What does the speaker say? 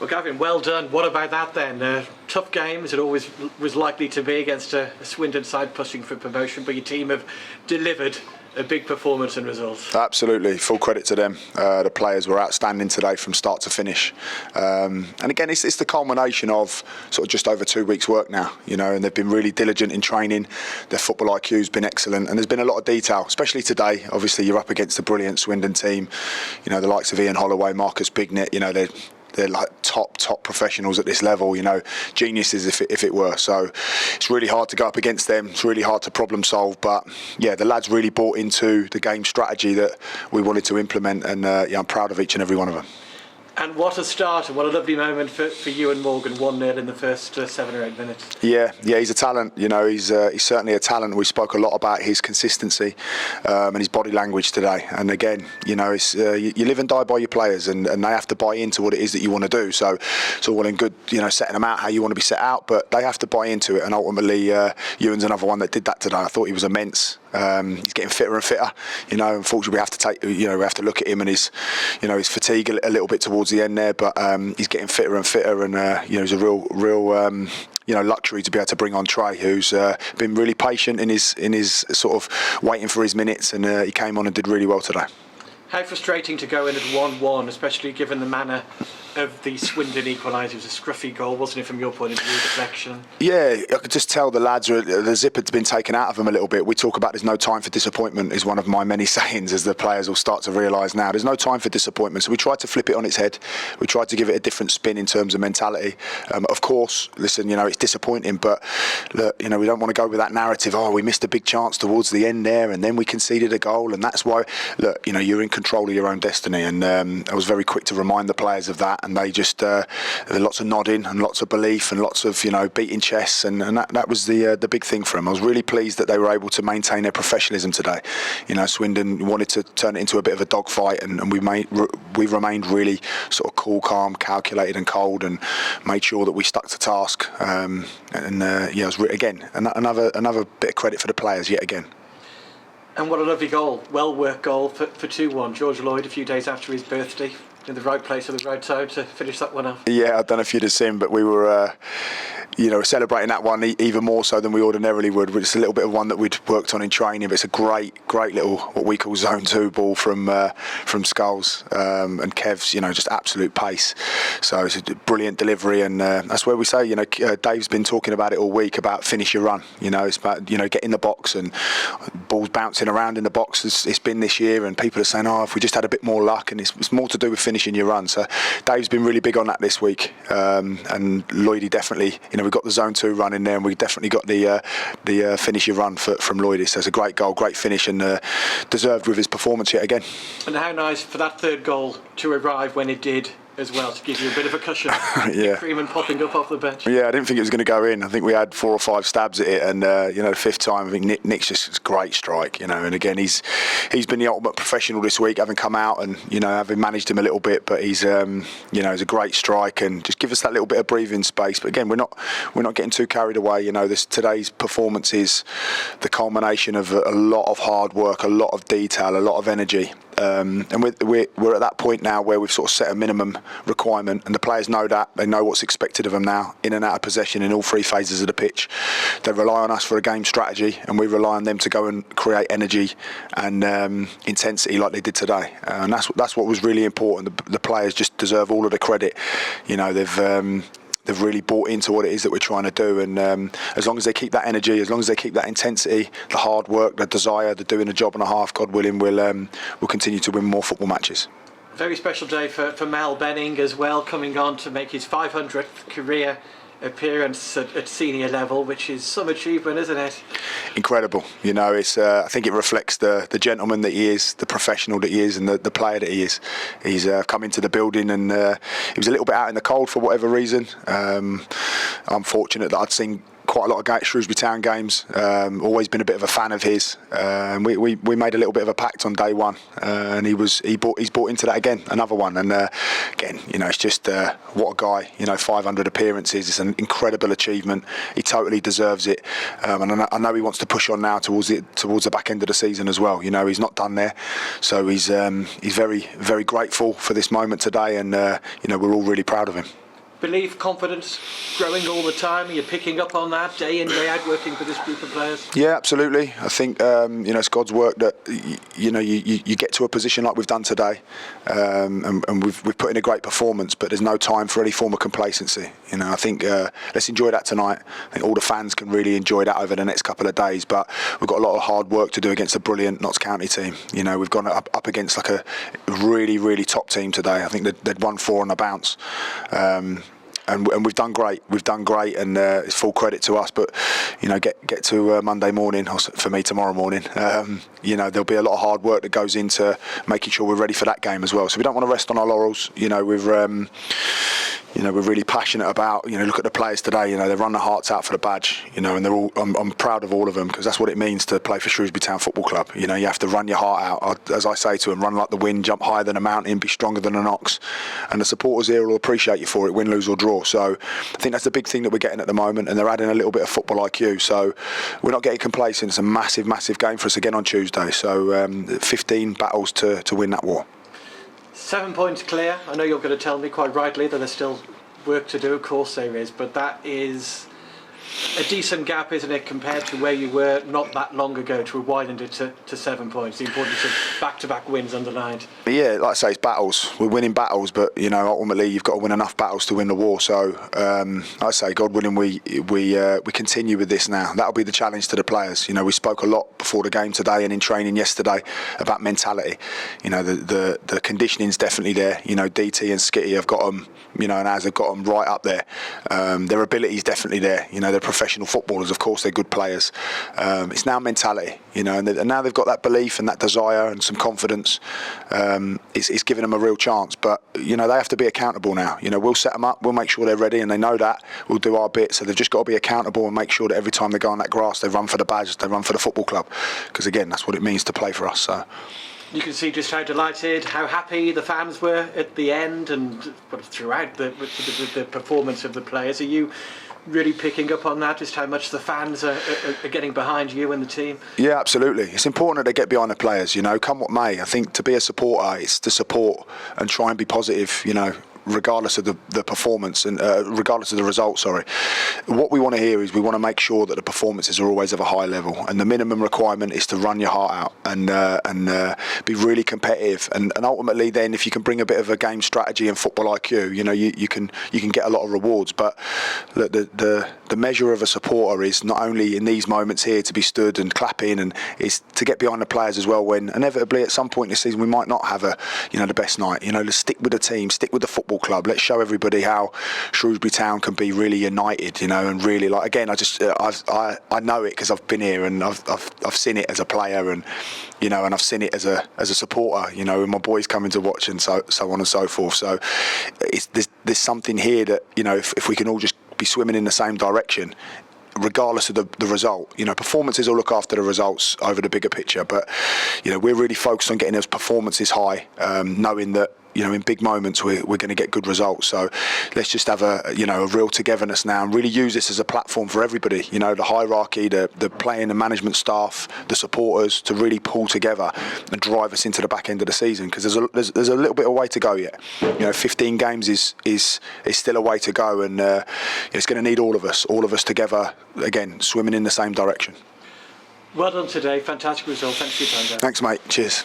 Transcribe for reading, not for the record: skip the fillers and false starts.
Well, Gavin, well done. What about that then? Tough game, as it always was likely to be, against a Swindon side pushing for promotion, but your team have delivered a big performance and results. Absolutely, full credit to them. The players were outstanding today from start to finish. And again, it's the culmination of sort of just over 2 weeks' work now, you know, and they've been really diligent in training. Their football IQ's been excellent, and there's been a lot of detail, especially today. Obviously, you're up against a brilliant Swindon team, you know, the likes of Ian Holloway, Marcus Bignett, you know, they're like top professionals at this level, you know, geniuses if it were. So it's really hard to go up against them. It's really hard to problem solve. But yeah, the lads really bought into the game strategy that we wanted to implement, and yeah, I'm proud of each and every one of them. And what a start, and what a lovely moment for you and Morgan, 1-0 in the first 7 or 8 minutes. Yeah, he's a talent, you know, he's certainly a talent. We spoke a lot about his consistency and his body language today. And again, you know, it's, you live and die by your players, and they have to buy into what it is that you want to do. So it's all well and good, you know, setting them out how you want to be set out, but they have to buy into it. And ultimately, Ewan's another one that did that today. I thought he was immense. He's getting fitter and fitter. You know, unfortunately, we have to look at him and his fatigue a little bit towards the end there. But he's getting fitter and fitter, and you know, he's a real luxury to be able to bring on Trey, who's been really patient in his sort of waiting for his minutes, and he came on and did really well today. How frustrating to go in at 1-1, especially given the manner of the Swindon equaliser. It was a scruffy goal, wasn't it, from your point of view, deflection? Yeah, I could just tell the lads, the zip had been taken out of them a little bit. We talk about there's no time for disappointment is one of my many sayings, as the players will start to realise now. There's no time for disappointment. So we tried to flip it on its head. We tried to give it a different spin in terms of mentality. Of course, listen, you know, it's disappointing, but look, you know, we don't want to go with that narrative, oh, we missed a big chance towards the end there and then we conceded a goal, and that's why, look, you know, you're in control of your own destiny. And I was very quick to remind the players of that, and they just lots of nodding and lots of belief and lots of, you know, beating chests, and that was the big thing for them. I was really pleased that they were able to maintain their professionalism today. You know, Swindon wanted to turn it into a bit of a dogfight, and we remained really sort of cool, calm, calculated and cold, and made sure that we stuck to task. Yeah, it was again another bit of credit for the players yet again. And what a lovely goal, well-worked goal for 2-1. George Lloyd, a few days after his birthday, in the right place at the right time to finish that one off. Yeah, I don't know if you'd have seen, but we were, you know, celebrating that one even more so than we ordinarily would. It's a little bit of one that we'd worked on in training, but it's a great little, what we call zone 2 ball from Skulls, and Kev's, you know, just absolute pace. So it's a brilliant delivery, and that's where we say, you know, Dave's been talking about it all week, about finish your run. You know, it's about, you know, get in the box, and balls bouncing around in the box. It's been this year, and people are saying, oh, if we just had a bit more luck, and it's more to do with finishing your run. So Dave's been really big on that this week, and Lloydie definitely, you know, we've got the zone 2 run in there, and we definitely got the finish your run from Lloydie. So it's a great goal, great finish, and deserved with his performance yet again. And how nice for that third goal to arrive when it did as well, to give you a bit of a cushion. Yeah. Freeman popping up off the bench. Yeah, I didn't think it was going to go in. I think we had 4 or 5 stabs at it, and you know, the 5th time, I think Nick's just a great strike, you know. And again, he's been the ultimate professional this week, having come out and, you know, having managed him a little bit. But he's, you know, he's a great strike, and just give us that little bit of breathing space. But again, we're not getting too carried away. You know, today's performance is the culmination of a lot of hard work, a lot of detail, a lot of energy. And we're at that point now where we've sort of set a minimum requirement, and the players know that. They know what's expected of them now, in and out of possession in all 3 phases of the pitch. They rely on us for a game strategy, and we rely on them to go and create energy and intensity like they did today. And that's what was really important. The players just deserve all of the credit. You know, they've really bought into what it is that we're trying to do, and as long as they keep that energy, as long as they keep that intensity, the hard work, the desire, the doing a job and a half, God willing, we'll continue to win more football matches. Very special day for Mal Benning as well, coming on to make his 500th career appearance at senior level, which is some achievement, isn't it? Incredible. You know, it's I think it reflects the gentleman that he is, the professional that he is, and the player that he is. He's come into the building, and he was a little bit out in the cold for whatever reason. I'm fortunate that I'd seen quite a lot of Shrewsbury Town games. Always been a bit of a fan of his. We made a little bit of a pact on day one, and he's bought into that again, another one. And again, you know, it's just what a guy. You know, 500 appearances. It's an incredible achievement. He totally deserves it. And I know he wants to push on now towards the back end of the season as well. You know, he's not done there, so he's very, very grateful for this moment today, and you know, we're all really proud of him. belief, confidence growing all the time? Are you picking up on that day in, day out, working for this group of players? Yeah, absolutely. I think it's God's work that you get to a position like we've done today, and we've put in a great performance. But there's no time for any form of complacency. I think let's enjoy that tonight. I think all the fans can really enjoy that over the next couple of days. But we've got a lot of hard work to do against a brilliant Notts County team. We've gone up against like a really, really top team today. I think they'd won 4 on the bounce. And we've done great. And it's full credit to us. But get to Monday morning, or for me tomorrow morning. There'll be a lot of hard work that goes into making sure we're ready for that game as well. So we don't want to rest on our laurels. We're really passionate about. Look at the players today. They run their hearts out for the badge. And they're all. I'm proud of all of them, because that's what it means to play for Shrewsbury Town Football Club. You have to run your heart out. As I say to them, run like the wind, jump higher than a mountain, be stronger than an ox. And the supporters here will appreciate you for it, win, lose or draw. So I think that's the big thing that we're getting at the moment, and they're adding a little bit of football IQ. So we're not getting complacent. It's a massive, massive game for us again on Tuesday. So 15 battles to win that war. 7 points clear. I know you're going to tell me quite rightly that there's still work to do. Of course there is, but that is a decent gap, isn't it, compared to where you were not that long ago, to have widened it to 7 points. The importance of back-to-back wins underlined. But yeah, like I say, it's battles. We're winning battles, but ultimately you've got to win enough battles to win the war. So like I say, God willing, we continue with this now. That'll be the challenge to the players. We spoke a lot before the game today and in training yesterday about mentality. The conditioning's definitely there. DT and Skitty have got them, and Az have got them right up there. Their ability's definitely there. They're professional footballers, of course they're good players. It's now mentality, and now they've got that belief and that desire and some confidence. It's giving them a real chance, but they have to be accountable now. We'll set them up, we'll make sure they're ready, and they know that. We'll do our bit, so they've just got to be accountable and make sure that every time they go on that grass, they run for the badge, they run for the football club, because again, that's what it means to play for us. So you can see just how delighted, how happy the fans were at the end, and throughout the performance of the players. Are you really picking up on that, just how much the fans are getting behind you and the team? Yeah, absolutely. It's important that they get behind the players, come what may. I think to be a supporter, it's to support and try and be positive, regardless of the performance and regardless of the result. What we want to hear is we want to make sure that the performances are always of a high level, and the minimum requirement is to run your heart out and be really competitive, and ultimately then if you can bring a bit of a game strategy and football IQ, you can get a lot of rewards. But look, the measure of a supporter is not only in these moments here to be stood and clapping, and is to get behind the players as well, when inevitably at some point this season we might not have the best night. Let's stick with the team, stick with the football club. Let's show everybody how Shrewsbury Town can be really united, and really, like, again, I know it because I've been here and I've seen it as a player, and and I've seen it as a supporter, and my boys coming to watch, and so on and so forth. So there's something here that if we can all just be swimming in the same direction, regardless of the result. Performances will look after the results over the bigger picture, but we're really focused on getting those performances high, knowing that in big moments we're going to get good results. So let's just have a real togetherness now, and really use this as a platform for everybody, the hierarchy, the playing and management staff, the supporters, to really pull together and drive us into the back end of the season, because there's a little bit of way to go yet. 15 games is still a way to go, and it's going to need all of us together, again, swimming in the same direction. Well done today, fantastic result. Thanks for your time, Gavin. Thanks, mate. Cheers.